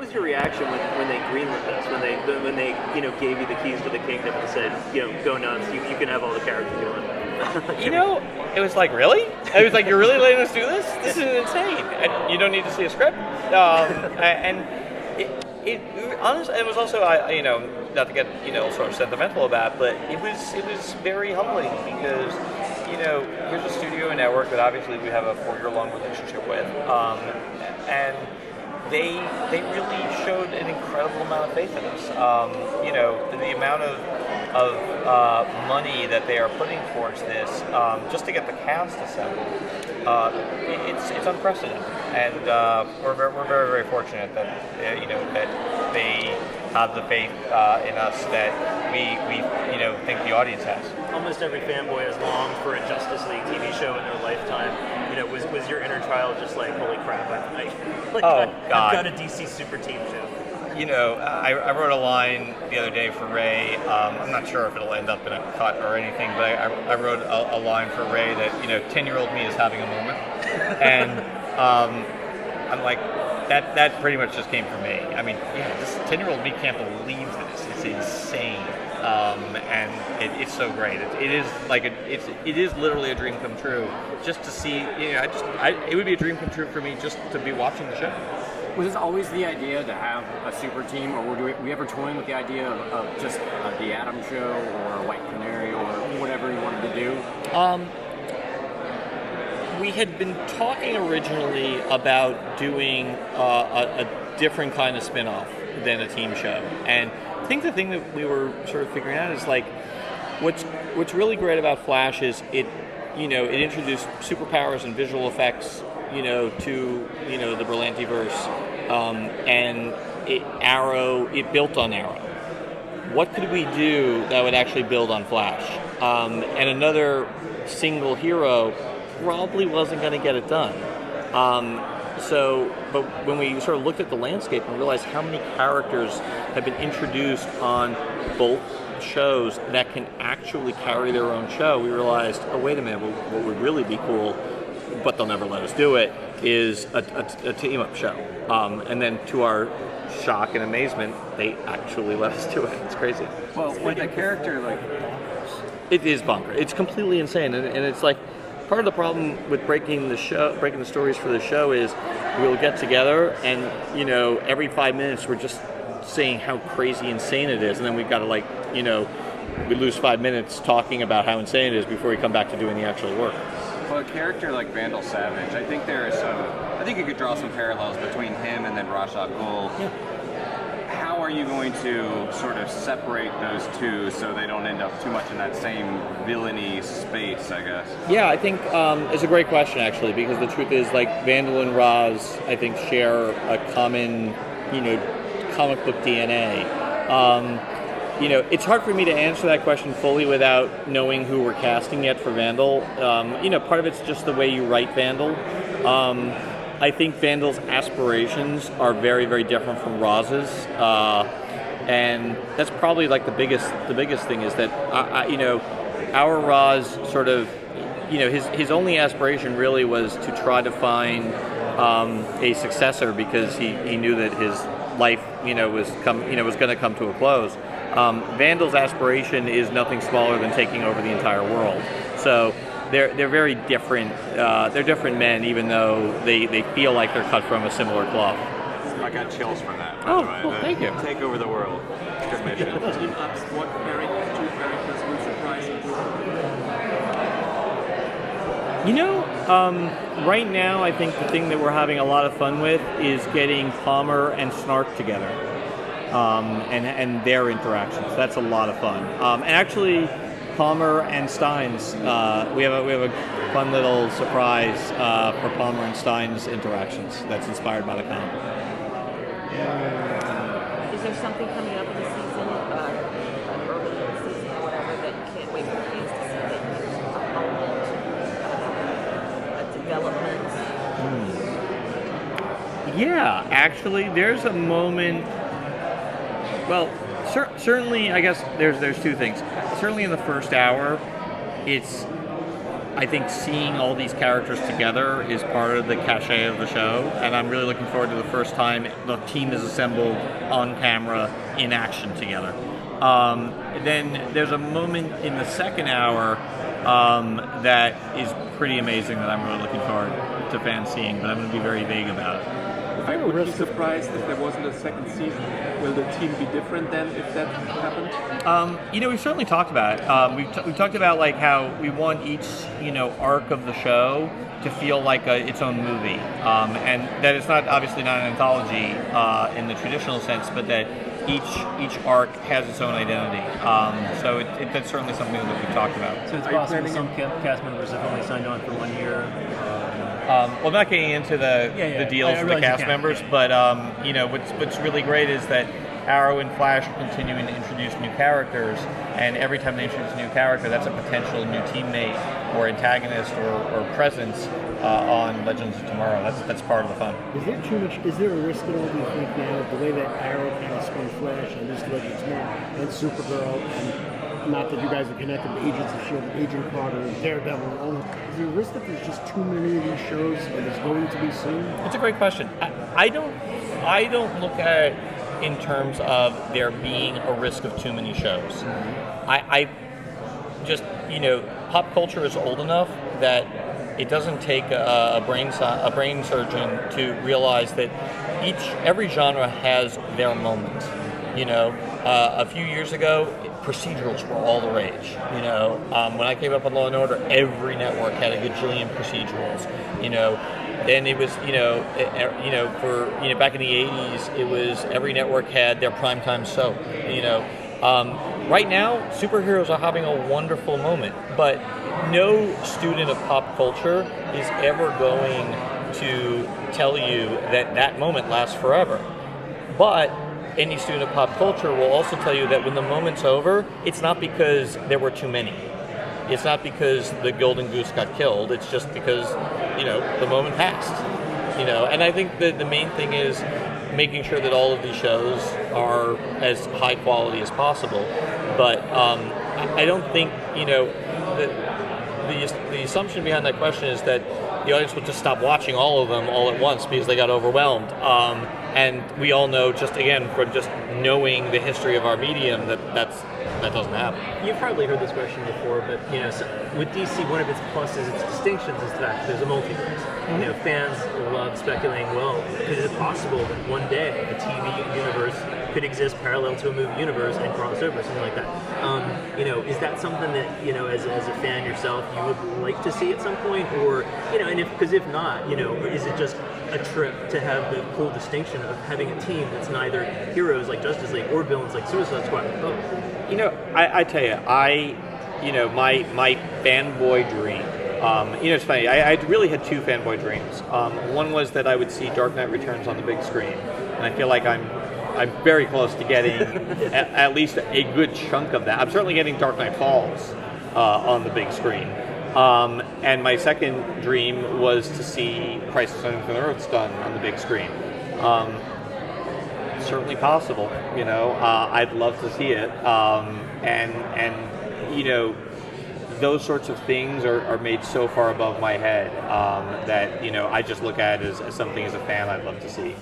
was your reaction when they greenlit this? When they gave you the keys to the kingdom and said, go nuts, you can have all the characters you want. It was like, really? It was like, you're really letting us do this? This is insane. And you don't need to see a script. And it honestly, it was also, not to get sort of sentimental about it, but it was very humbling because here's a studio and network that obviously we have a 4-year-long relationship with, and they really showed an incredible amount of faith in us. The amount of money that they are putting towards this, just to get the cast assembled, it's unprecedented, and we're very, very fortunate that that they have the faith in us that we think the audience has. Almost every fanboy has longed for a Justice League TV show in their lifetime. Was your inner child just like, holy crap, I've got a DC super team show? I wrote a line the other day for Ray. I'm not sure if it'll end up in a cut or anything, but I wrote a line for Ray that 10-year-old me is having a moment, and I'm like, that pretty much just came from me. I mean, this 10-year-old me can't believe this. It's insane, and it's so great. It is literally a dream come true. Just to see, it would be a dream come true for me just to be watching the show. Was this always the idea to have a super team, or were we ever toying with the idea of just the Atom Show or White Canary or whatever you wanted to do? We had been talking originally about doing a different kind of spin-off than a team show, and I think the thing that we were sort of figuring out is like, what's really great about Flash is it introduced superpowers and visual effects to the Berlantiverse, and it built on Arrow. What could we do that would actually build on Flash? And another single hero probably wasn't going to get it done. But when we sort of looked at the landscape and realized how many characters have been introduced on both shows that can actually carry their own show, we realized, oh, wait a minute, what would really be cool, but they'll never let us do it, is a team-up show. And then to our shock and amazement, they actually let us do it. It's crazy. Well, with a character like... It is bonkers. It's completely insane. And it's like, part of the problem with breaking the stories for the show is we'll get together and, every 5 minutes we're just saying how crazy insane it is. And then we've got to we lose 5 minutes talking about how insane it is before we come back to doing the actual work. Well, a character like Vandal Savage, I think you could draw some parallels between him and then Ra's al Ghul. Yeah. How are you going to sort of separate those two so they don't end up too much in that same villainy space, I guess? Yeah, I think it's a great question, actually, because the truth is, like, Vandal and Ra's, I think, share a common, comic book DNA. It's hard for me to answer that question fully without knowing who we're casting yet for Vandal. Part of it's just the way you write Vandal. I think Vandal's aspirations are very, very different from Raz's, and that's probably like the biggest thing is that our Raz sort of, his only aspiration really was to try to find a successor because he knew that his life was going to come to a close. Vandal's aspiration is nothing smaller than taking over the entire world. So they're very different. They're different men, even though they feel like they're cut from a similar cloth. I got chills from that. Oh, cool, thank you. Take over the world. Good mission. What two characters would surprise you? Right now, I think the thing that we're having a lot of fun with is getting Palmer and Snark together, and their interactions. That's a lot of fun. And actually, Palmer and Stein's, we have a fun little surprise for Palmer and Stein's interactions that's inspired by the comic. Is there something coming up in the season, early in the season or whatever, that you can't wait for fans to see, that there's a development? Yeah, actually, there's a moment. Well, certainly, I guess there's two things. Certainly, in the first hour, it's I think seeing all these characters together is part of the cachet of the show, and I'm really looking forward to the first time the team is assembled on camera in action together. Then there's a moment in the second hour that is pretty amazing that I'm really looking forward to fans seeing, but I'm going to be very vague about it. I would be surprised if there wasn't a second season. Will the team be different then if that happened? We've certainly talked about it. We've talked about like how we want each arc of the show to feel like its own movie, and that it's obviously not an anthology in the traditional sense, but that each arc has its own identity. So that's certainly something that we've talked about. So it's possible some cast members have only signed on for 1 year. Well, not getting into the deals with the cast members, but what's really great is that Arrow and Flash are continuing to introduce new characters, and every time they introduce a new character, that's a potential new teammate or antagonist or presence on Legends of Tomorrow. That's part of the fun. Is there too much? Is there a risk at all? Do you think now the way that Arrow kind of spun Flash and this Legends Tomorrow and Supergirl and not that you guys are connected, but Agents of S.H.I.E.L.D., Agent Carter, and Daredevil, and all that. Is there a risk that there's just too many of these shows and there's going to be soon? It's a great question. I don't look at it in terms of there being a risk of too many shows. Mm-hmm. I just, pop culture is old enough that it doesn't take a brain surgeon to realize that every genre has their moment. A few years ago, procedurals were all the rage. When I came up on Law and Order, every network had a gajillion procedurals. Then it was, for back in the '80s, it was every network had their primetime soap. Right now, superheroes are having a wonderful moment, but no student of pop culture is ever going to tell you that moment lasts forever. But any student of pop culture will also tell you that when the moment's over, it's not because there were too many. It's not because the golden goose got killed. It's just because, the moment passed. And I think that the main thing is making sure that all of these shows are as high quality as possible. But I don't think, the assumption behind that question is that the audience would just stop watching all of them all at once because they got overwhelmed. And we all know, just again, from just knowing the history of our medium, that doesn't happen. You've probably heard this question before, but with DC, one of its pluses, its distinctions, is that there's a multiverse. Mm-hmm. Fans love speculating. Well, is it possible that one day a TV universe could exist parallel to a movie universe and cross over, something like that? Is that something that as a fan yourself, you would like to see at some point, or and if not, is it just a trip to have the cool distinction of having a team that's neither heroes like Justice League or villains like Suicide Squad? I tell you, my fanboy dream. It's funny. I really had two fanboy dreams. One was that I would see Dark Knight Returns on the big screen, and I feel like I'm very close to getting at least a good chunk of that. I'm certainly getting Dark Knight Falls on the big screen. And my second dream was to see Crisis on Infinite Earths done on the big screen. Certainly possible, I'd love to see it. And those sorts of things are made so far above my head that, I just look at it as something as a fan I'd love to see.